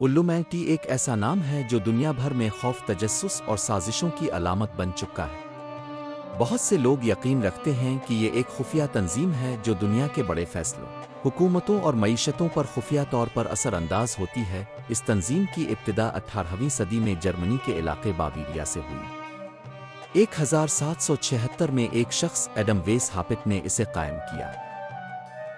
उल्लुमैटी एक ऐसा नाम है जो दुनिया भर में खौफ, तजस्सुस और साजिशों की अलामत बन चुका है। बहुत से लोग यकीन रखते हैं कि ये एक खुफिया तंजीम है जो दुनिया के बड़े फैसलों, हुकूमतों और मईशतों पर खुफिया तौर पर असर अंदाज होती है। इस तंजीम की इब्तिदा 18वीं सदी में जर्मनी के इलाके बाविरिया से हुई। 1776 में एक शख्स एडम वेस हापिट ने इसे कायम किया।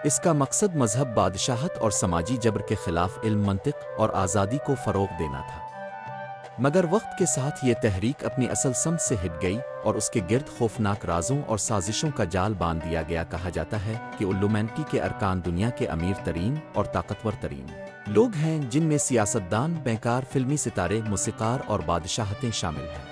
इसका मकसद मजहब, बादशाहत और समाजी जबर के खिलाफ इल्म, मंतिक और आज़ादी को फ़रोग़ देना था। मगर वक्त के साथ ये तहरीक अपनी असल समझ से हिट गई और उसके गिर्द खौफनाक राजों और साजिशों का जाल बांध दिया गया। कहा जाता है कि उल्लुमैटी के अरकान दुनिया के अमीर तरीन और ताकतवर तरीन लोग हैं, जिनमें सियासतदान, बैंकर, फिल्मी सितारे, मूसीकार और बादशाहतें शामिल हैं।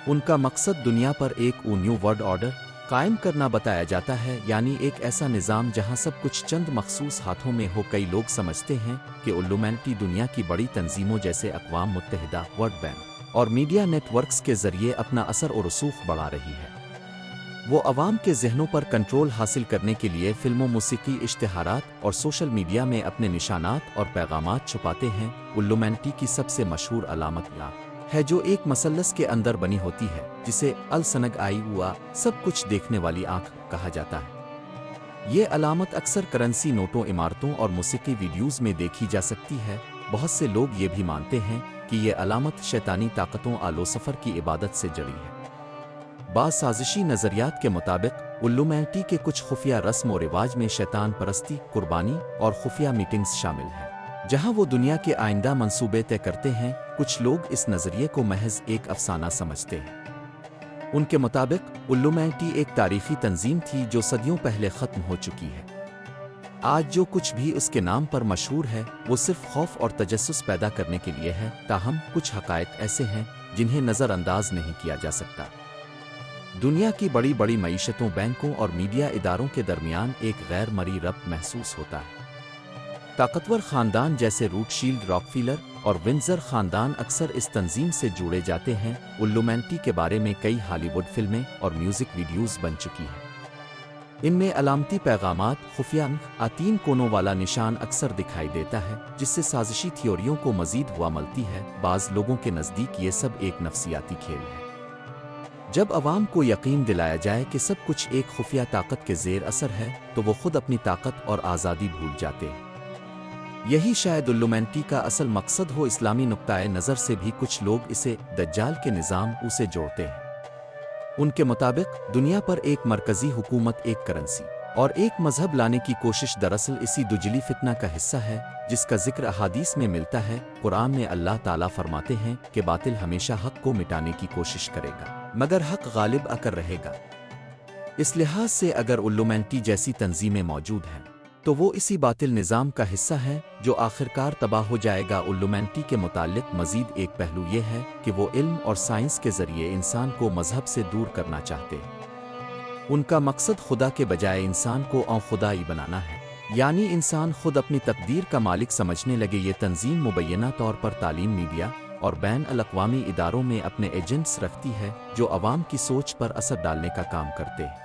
उनका मकसद दुनिया पर एक न्यू वर्ल्ड ऑर्डर कायम करना बताया जाता है, यानी एक ऐसा निज़ाम जहां सब कुछ चंद मखसूस हाथों में हो। कई लोग समझते हैं कि उल्लुमैटी दुनिया की बड़ी तंजीमों जैसे अक़वाम मुत्तहिदा, वर्ल्ड बैंक और मीडिया नेटवर्क्स के ज़रिए अपना असर और रसूख बढ़ा रही है। वो अवाम के जहनों पर कंट्रोल हासिल करने के लिए फिल्मों, मूसीकी, इश्तिहारात और सोशल मीडिया में अपने निशानात और पैगामात छुपाते हैं। उल्लुमैटी की सबसे मशहूर अलामत है जो एक मसल्लस के अंदर बनी होती है, जिसे अल सनग आई हुआ, सब कुछ देखने वाली आंख कहा जाता है। ये अलामत अक्सर करेंसी नोटों, इमारतों और मूसीकी वीडियोज़ में देखी जा सकती है। बहुत से लोग ये भी मानते हैं कि ये अलामत शैतानी ताकतों, आलो सफ़र की इबादत से जड़ी है। बाज़ साजिशी नज़रियात के मुताबिक उल्लुमैटी के कुछ खुफिया रस्म व रिवाज में शैतान परस्ती, कुर्बानी और खुफिया मीटिंग्स शामिल हैं, जहां वो दुनिया के आइंदा मंसूबे तय करते हैं। कुछ लोग इस नज़रिए को महज एक अफसाना समझते हैं। उनके मुताबिक उल्लुमैटी एक तारीखी तंजीम थी जो सदियों पहले ख़त्म हो चुकी है। आज जो कुछ भी उसके नाम पर मशहूर है वो सिर्फ खौफ और तजस्सुस पैदा करने के लिए है। ताहम कुछ हक़ाइक़ ऐसे हैं जिन्हें नज़रअंदाज नहीं किया जा सकता। दुनिया की बड़ी बड़ी मईशतों, बैंकों और मीडिया इदारों के दरमियान एक गैर मरी रब्त महसूस होता है। ताकतवर ख़ानदान जैसे रूटशील्ड, रॉकफीलर और विंडसर ख़ानदान अक्सर इस तंजीम से जुड़े जाते हैं। उल्लुमैटी के बारे में कई हॉलीवुड फिल्में और म्यूज़िक वीडियोज़ बन चुकी हैं। इनमें अलामती पैगामात, खुफिया तीन कोनों वाला निशान अक्सर दिखाई देता है, जिससे साजिशी थियोरियों को मज़ीद हवा मिलती है। बाज़ लोगों के नज़दीक ये सब एक नफ्सियाती खेल है। जब अवाम को यकीन दिलाया जाए कि सब कुछ एक खुफिया ताकत के ज़ेर असर है, तो वो खुद अपनी ताकत और आज़ादी भूल जाते हैं। यही शायद उल्लुमैटी का असल मकसद हो। इस्लामी नुक्ताए नज़र से भी कुछ लोग इसे दज्जाल के निज़ाम उसे जोड़ते हैं। उनके मुताबिक दुनिया पर एक मरकज़ी हुकूमत, एक करेंसी और एक मजहब लाने की कोशिश दरअसल इसी दुजली फितना का हिस्सा है, जिसका जिक्र अहादीस में मिलता है। कुरान में अल्लाह ताला फरमाते हैं कि बातिल हमेशा हक को मिटाने की कोशिश करेगा, मगर हक गालिब आकर रहेगा। इस लिहाज से अगर उल्लुमैटी जैसी तंजीमें मौजूद हैं तो वो इसी बातिल निज़ाम का हिस्सा है जो आखिरकार तबाह हो जाएगा। उल्लुमैटी के मुतालिक मज़ीद एक पहलू ये है कि वो इल्म और साइंस के ज़रिए इंसान को मजहब से दूर करना चाहते हैं। उनका मकसद खुदा के बजाय इंसान को खुदाई बनाना है, यानी इंसान खुद अपनी तकदीर का मालिक समझने लगे। ये तंजीम मुबैना तौर पर तालीम, मीडिया और बैन अल-अक़वामी इदारों में अपने एजेंट्स रखती है जो अवाम की सोच पर असर डालने का काम करते हैं।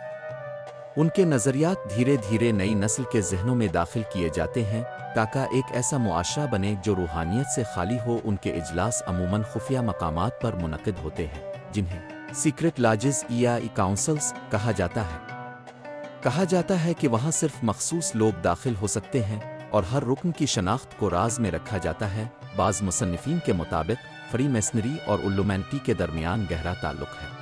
उनके नज़रियात धीरे धीरे नई नस्ल के जहनों में दाखिल किए जाते हैं ताकि एक ऐसा मुआशरा बने जो रूहानियत से खाली हो। उनके इजलास अमूमन खुफिया मकामात पर मुनक़िद होते हैं, जिन्हें सीक्रेट लॉजेस या काउंसिल्स कहा जाता है। कहा जाता है कि वहाँ सिर्फ मखसूस लोग दाखिल हो सकते हैं और हर रुकन की शनाख्त को राज में रखा जाता है। बाज़ मुसन्निफ़ीन के मुताबिक फ्रीमेसनरी और उल्लुमैटी के दरमियान गहरा ताल्लुक़ है।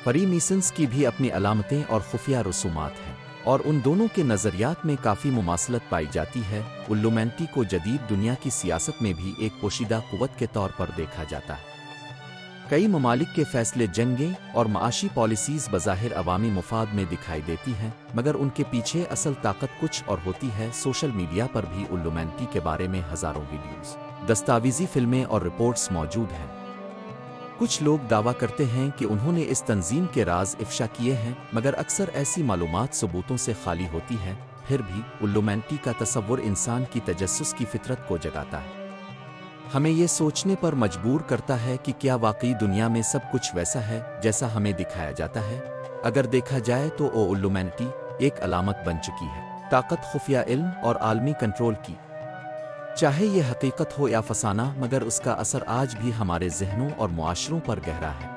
फ्रीमेसन्स की भी अपनी अलामतें और खुफिया रसूमात हैं और उन दोनों के नज़रियात में काफ़ी मुमासलत पाई जाती है। उल्लुमैटी को जदीद दुनिया की सियासत में भी एक पोशीदा कुव्वत के तौर पर देखा जाता है। कई ममालिक के फैसले, जंगें और माशी पॉलिसीज़ बज़ाहिर अवामी मुफाद में दिखाई देती हैं, मगर उनके पीछे असल ताकत कुछ और होती है। सोशल मीडिया पर भी उल्लुमैटी के बारे में हज़ारों वीडियोज़, दस्तावेज़ी फिल्में और रिपोर्ट्स मौजूद हैं। कुछ लोग दावा करते हैं कि उन्होंने इस तंजीम के राज इफ्शा किए हैं, मगर अक्सर ऐसी मालूमात सबूतों से खाली होती है। फिर भी उल्लुमैटी का तसव्वुर इंसान की तजस्सुस की फितरत को जगाता है। हमें ये सोचने पर मजबूर करता है कि क्या वाकई दुनिया में सब कुछ वैसा है जैसा हमें दिखाया जाता है। अगर देखा जाए तो उल्लुमैटी एक अलामत बन चुकी है ताकत, खुफिया इल्म और आलमी कंट्रोल की। چاہے یہ حقیقت ہو یا فسانہ، مگر اس کا اثر آج بھی ہمارے ذہنوں اور معاشروں پر گہرا ہے۔